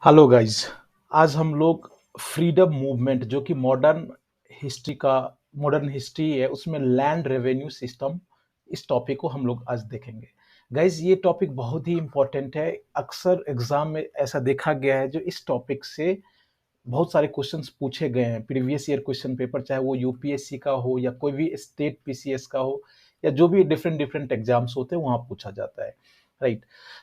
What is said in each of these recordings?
Hello guys. आज हम लोग फ्रीडम मूवमेंट जो कि मॉडर्न हिस्ट्री है उसमें लैंड रेवेन्यू सिस्टम, इस टॉपिक को हम लोग आज देखेंगे। गाइस, ये टॉपिक बहुत ही इंपॉर्टेंट है। अक्सर एग्जाम में ऐसा देखा गया है जो इस टॉपिक से बहुत सारे क्वेश्चंस पूछे गए हैं। प्रीवियस ईयर क्वेश्चन पेपर, चाहे वो यूपीएससी का हो या कोई भी स्टेट पीसीएस का हो या जो भी डिफरेंट डिफरेंट एग्जाम्स होते हैं वहाँ पूछा जाता है। राइट।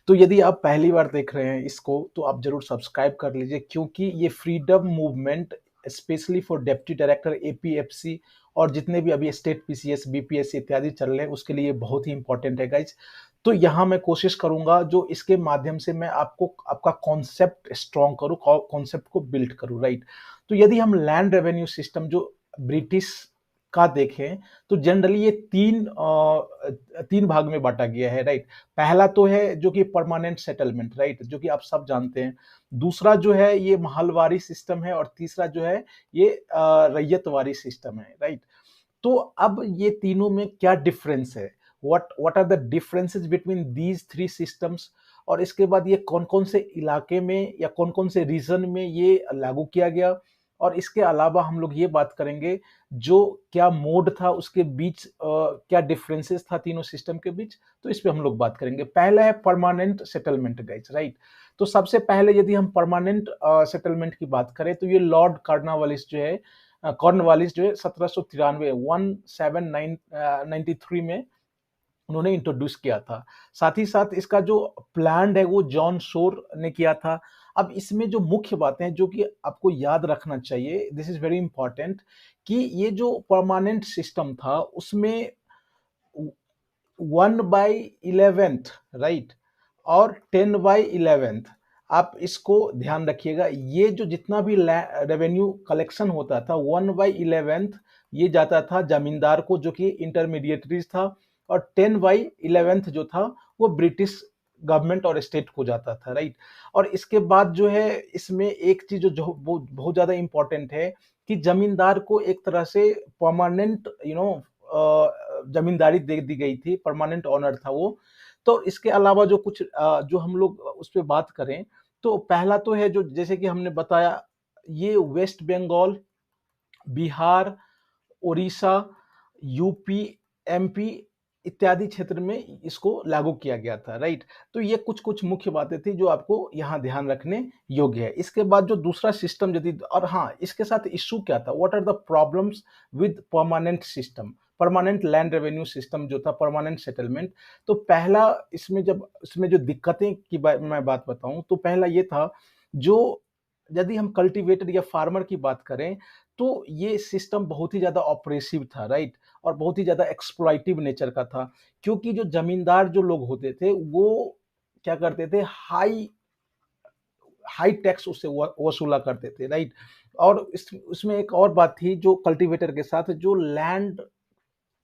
तो यदि आप पहली बार देख रहे हैं इसको तो आप जरूर सब्सक्राइब कर लीजिए, क्योंकि ये freedom movement specially for deputy director APFC और जितने भी अभी स्टेट पीसीएस बीपीएससी इत्यादि चल रहे हैं उसके लिए बहुत ही इंपॉर्टेंट है गाइज। तो यहाँ मैं कोशिश करूंगा जो इसके माध्यम से मैं आपको आपका कॉन्सेप्ट स्ट्रॉन्ग करूँ, कॉन्सेप्ट को बिल्ड करूँ। राइट। तो यदि हम लैंड रेवेन्यू सिस्टम जो ब्रिटिश का देखें तो जनरली ये तीन भाग में बांटा गया है। राइट। पहला तो है जो कि परमानेंट सेटलमेंट, राइट, जो कि आप सब जानते हैं। दूसरा जो है ये महलवारी सिस्टम है और तीसरा जो है ये रैयतवारी सिस्टम है। राइट। तो अब ये तीनों में क्या डिफरेंस है, what are the differences between these three systems, और इसके बाद ये कौन कौन से इलाके में या कौन कौन से रीजन में ये लागू किया गया। और इसके अलावा हम लोग ये बात करेंगे जो क्या मोड था उसके बीच, क्या डिफरेंसेस था तीनों सिस्टम के बीच। तो इस पे हम लोग बात करेंगे। पहला है परमानेंट सेटलमेंट गाइस। राइट। तो सबसे पहले यदि हम परमानेंट सेटलमेंट की बात करें तो ये लॉर्ड कॉर्नवालिस जो है, कॉर्नवालिस जो है 1793 1793 में उन्होंने इंट्रोड्यूस किया था। साथ ही साथ इसका जो प्लान है वो जॉन शोर ने किया था। अब इसमें जो मुख्य बातें हैं जो कि आपको याद रखना चाहिए, दिस इज वेरी इंपॉर्टेंट, कि ये जो परमानेंट सिस्टम था उसमें 1/11, राइट, और 10/11, आप इसको ध्यान रखिएगा। ये जो जितना भी रेवेन्यू कलेक्शन होता था 1/11 ये जाता था जमींदार को जो कि इंटरमीडिएटरीज था, और 10/11 जो था वो ब्रिटिश गवर्नमेंट और स्टेट को जाता था। राइट। और इसके बाद जो है इसमें एक चीज जो बहुत ज्यादा इंपॉर्टेंट है कि जमींदार को एक तरह से परमानेंट जमींदारी दे दी गई थी, परमानेंट ऑनर था वो। तो इसके अलावा जो कुछ जो हम लोग उस पर बात करें तो पहला तो है जो जैसे कि हमने बताया, ये West Bengal, Bihar, Orissa, UP, MP इत्यादि क्षेत्र में इसको लागू किया गया था। राइट। तो ये कुछ कुछ मुख्य बातें थी जो आपको यहाँ ध्यान रखने योग्य है। इसके बाद जो दूसरा सिस्टम यदि, और हाँ, इसके साथ इश्यू क्या था, what are the problems with permanent system, permanent land revenue system जो था, परमानेंट सेटलमेंट। तो पहला इसमें जब इसमें जो दिक्कतें की मैं बात बताऊं तो पहला ये था, जो यदि हम कल्टीवेटर या फार्मर की बात करें तो ये सिस्टम बहुत ही ज्यादा ऑपरेसिव था। राइट। और बहुत ही ज्यादा एक्सप्लॉइटिव नेचर का था, क्योंकि जो जमींदार जो लोग होते थे वो क्या करते थे, हाई हाई टैक्स उससे वसूला करते थे। राइट। और उसमें एक और बात थी जो कल्टीवेटर के साथ, जो लैंड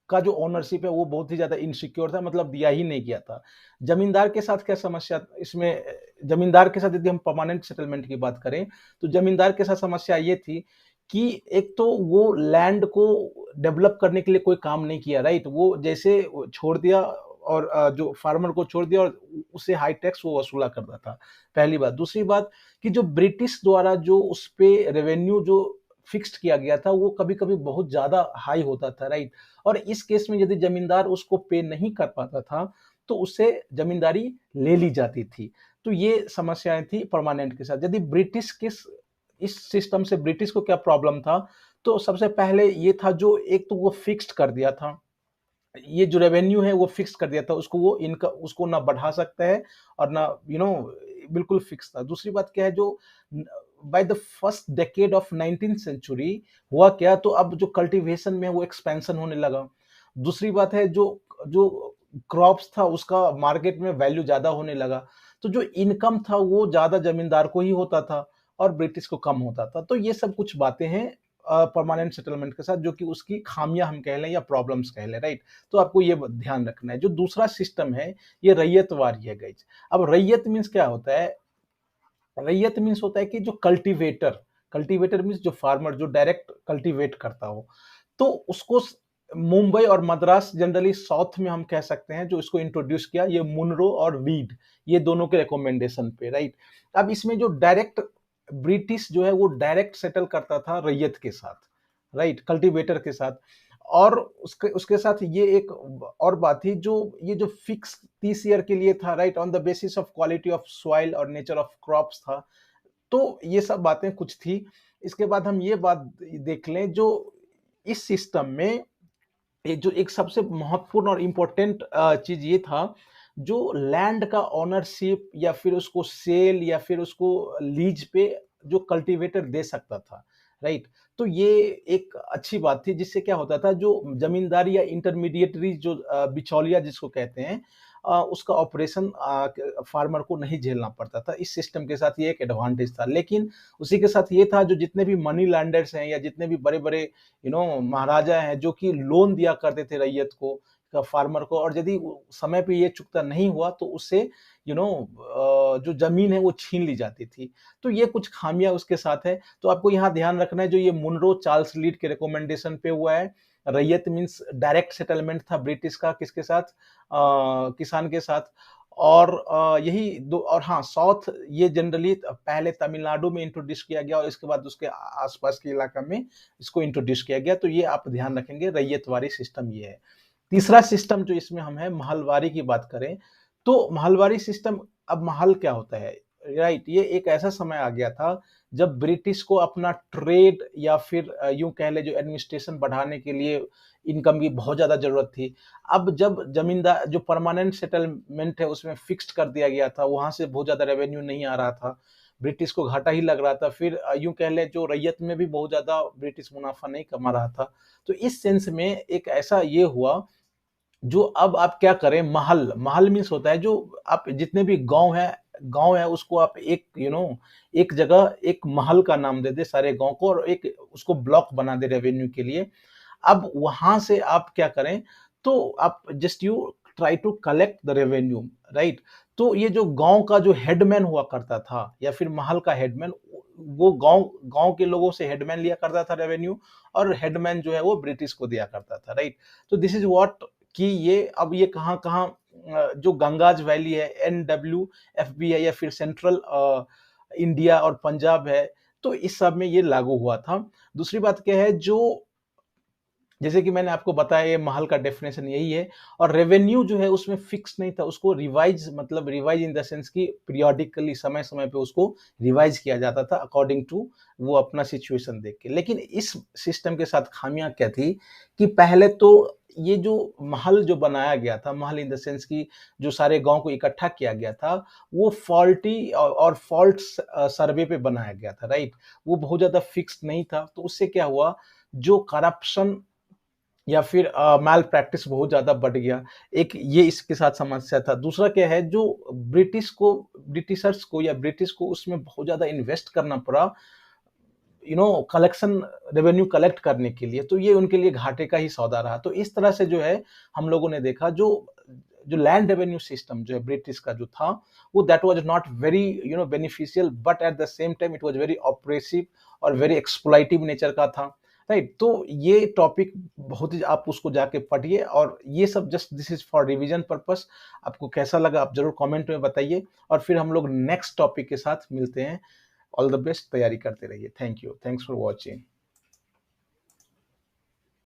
का जो ओनरशिप है वो बहुत ही ज्यादा इनसिक्योर था, मतलब दिया ही नहीं गया था। जमींदार के साथ क्या समस्या इसमें, जमींदार के साथ यदि हम परमानेंट सेटलमेंट की बात करें तो जमींदार के साथ समस्या ये थी कि एक तो वो लैंड को डेवलप करने के लिए कोई काम नहीं किया। राइट। वो जैसे छोड़ दिया और जो फार्मर को छोड़ दिया और उससे हाई टैक्स वो वसूला करता था। पहली बात। दूसरी बात कि जो ब्रिटिश द्वारा जो उस पे रेवेन्यू जो फिक्स्ड किया गया था वो कभी कभी बहुत ज्यादा हाई होता था। राइट। और इस केस में यदि जमींदार उसको पे नहीं कर पाता था तो उससे जमींदारी ले ली जाती थी। तो ये समस्याएं थी परमानेंट के साथ। यदि ब्रिटिश के इस सिस्टम से ब्रिटिश को क्या प्रॉब्लम था, तो सबसे पहले ये था, जो एक तो वो फिक्स्ड कर दिया था, ये जो रेवेन्यू है वो फिक्स कर दिया था, उसको वो इनका उसको ना बढ़ा सकता है और ना बिल्कुल फिक्स था। दूसरी बात क्या है, जो by the first decade of 19th century हुआ क्या, तो अब जो कल्टीवेशन में है वो एक्सपेंशन होने लगा। दूसरी बात है, जो जो क्रॉप्स था उसका मार्केट में वैल्यू ज्यादा होने लगा, तो जो इनकम था वो ज्यादा जमींदार को ही होता था और ब्रिटिश को कम होता था। तो ये सब कुछ बातें हैं परमानेंट सेटलमेंट के साथ, जो कि उसकी खामियां हम कह लें या प्रॉब्लम्स कह लें। राइट। तो आपको ये ध्यान रखना है। जो दूसरा सिस्टम है ये रैयतवारी है गाइज। अब रैयत मीन्स क्या होता है, रैयत मीन्स होता है कि जो कल्टीवेटर, कल्टीवेटर मीन्स जो फार्मर जो डायरेक्ट कल्टीवेट करता हो, तो उसको मुंबई और मद्रास जनरली साउथ में हम कह सकते हैं, जो इसको इंट्रोड्यूस किया ये मुनरो और वीड, ये दोनों के रिकमेंडेशन पे, राइट। अब इसमें जो डायरेक्ट ब्रिटिश जो है वो डायरेक्ट सेटल करता था रैयत के साथ, राइट, कल्टीवेटर के साथ। और उसके उसके साथ ये एक और बात थी, जो ये जो फिक्स 30 ईयर के लिए था, right, on the basis of quality of soil और नेचर ऑफ क्रॉप्स था। तो ये सब बातें कुछ थी। इसके बाद हम ये बात देख लें, जो इस सिस्टम में एक जो एक सबसे महत्वपूर्ण और इम्पोर्टेंट चीज ये था, जो लैंड का ओनरशिप या फिर उसको सेल या फिर उसको लीज पे जो कल्टीवेटर दे सकता था, राइट। तो ये एक अच्छी बात थी, जिससे क्या होता था, जो जमींदारी या इंटरमीडिएटरी जो बिचौलिया जिसको कहते हैं, उसका ऑपरेशन फार्मर को नहीं झेलना पड़ता था। इस सिस्टम के साथ ये एक एडवांटेज था। लेकिन उसी के साथ ये था, जो जितने भी मनी लैंडर्स हैं या जितने भी बड़े बड़े महाराजा हैं, जो कि लोन दिया करते थे रैयत को, फार्मर को, और यदि समय पे ये चुकता नहीं हुआ तो उससे जो जमीन है वो छीन ली जाती थी। तो ये कुछ खामियां उसके साथ है। तो आपको यहाँ ध्यान रखना है, जो ये मुनरो चार्ल्स लीड के रिकमेंडेशन पे हुआ है। रैयत मीन्स डायरेक्ट सेटलमेंट था ब्रिटिश का, किसके साथ, किसान के साथ। और यही दो, और हाँ, साउथ ये जनरली पहले तमिलनाडु में इंट्रोड्यूस किया गया और इसके बाद उसके आसपास के इलाका में इसको इंट्रोड्यूस किया गया। तो ये आप ध्यान रखेंगे, रैयतवारी सिस्टम ये है। तीसरा सिस्टम जो इसमें हम है महलवारी की बात करें, तो महलवारी सिस्टम, अब महल क्या होता है, राइट। ये एक ऐसा समय आ गया था जब ब्रिटिश को अपना ट्रेड या फिर यूं कह ले जो एडमिनिस्ट्रेशन बढ़ाने के लिए इनकम की बहुत ज्यादा जरूरत थी। अब जब जमींदार जो परमानेंट सेटलमेंट है उसमें फिक्स्ड कर दिया गया था, वहां से बहुत ज्यादा रेवेन्यू नहीं आ रहा था, ब्रिटिश को घाटा ही लग रहा था। फिर यूं कह ले जो रैयत में भी बहुत ज्यादा ब्रिटिश मुनाफा नहीं कमा रहा था। तो इस सेंस में एक ऐसा ये हुआ, जो अब आप क्या करें, महल, महल मीन्स होता है जो आप जितने भी गांव है उसको आप एक एक जगह एक महल का नाम दे दे सारे गांव को, और एक उसको ब्लॉक बना दे रेवेन्यू के लिए। अब वहां से आप क्या करें, तो आप just you try to collect the revenue, right. तो ये जो गांव का जो हेडमैन हुआ करता था या फिर महल का हेडमैन, वो गांव गांव के लोगों से हेडमैन लिया करता था रेवेन्यू, और हेडमैन जो है वो ब्रिटिश को दिया करता था, राइट। तो दिस इज व्हाट, कि ये अब ये कहाँ कहाँ जो गंगाज वैली है, NWFB है, या फिर सेंट्रल इंडिया और पंजाब है, तो इस सब में ये लागू हुआ था। दूसरी बात क्या है, जो जैसे कि मैंने आपको बताया, ये महल का डेफिनेशन यही है। और रेवेन्यू जो है उसमें फिक्स नहीं था, उसको रिवाइज, मतलब रिवाइज इन द सेंस की पीरियोडिकली समय समय पे उसको रिवाइज किया जाता था अकॉर्डिंग टू वो अपना सिचुएशन देख के। लेकिन इस सिस्टम के साथ खामियां क्या थी, कि पहले तो ये जो महल जो बनाया गया था, महल इन द सेंस की जो सारे गांव को इकट्ठा किया गया था, वो फॉल्टी और फॉल्ट सर्वे पे बनाया गया था, राइट। वो बहुत ज्यादा फिक्स नहीं था। तो उससे क्या हुआ, जो करप्शन या फिर मैल प्रैक्टिस बहुत ज्यादा बढ़ गया। एक ये इसके साथ समस्या था। दूसरा क्या है, जो ब्रिटिशर्स को या ब्रिटिश को उसमें बहुत ज्यादा इन्वेस्ट करना पड़ा, कलेक्शन, रेवेन्यू कलेक्ट करने के लिए। तो ये उनके लिए घाटे का ही सौदा रहा। तो इस तरह से जो है हम लोगों ने देखा, जो जो लैंड रेवेन्यू सिस्टम जो है ब्रिटिश का जो था, वो that was not very beneficial, but at the same time it was very oppressive और वेरी एक्सप्लॉइटिव नेचर का था, राइट। तो ये टॉपिक बहुत ही, आप उसको जाके पढ़िए, और ये सब just this is for revision purpose. आपको कैसा लगा आप जरूर कमेंट में बताइए, और फिर हम लोग नेक्स्ट टॉपिक के साथ मिलते हैं। ऑल द बेस्ट, तैयारी करते रहिए। Thank you, thanks for watching.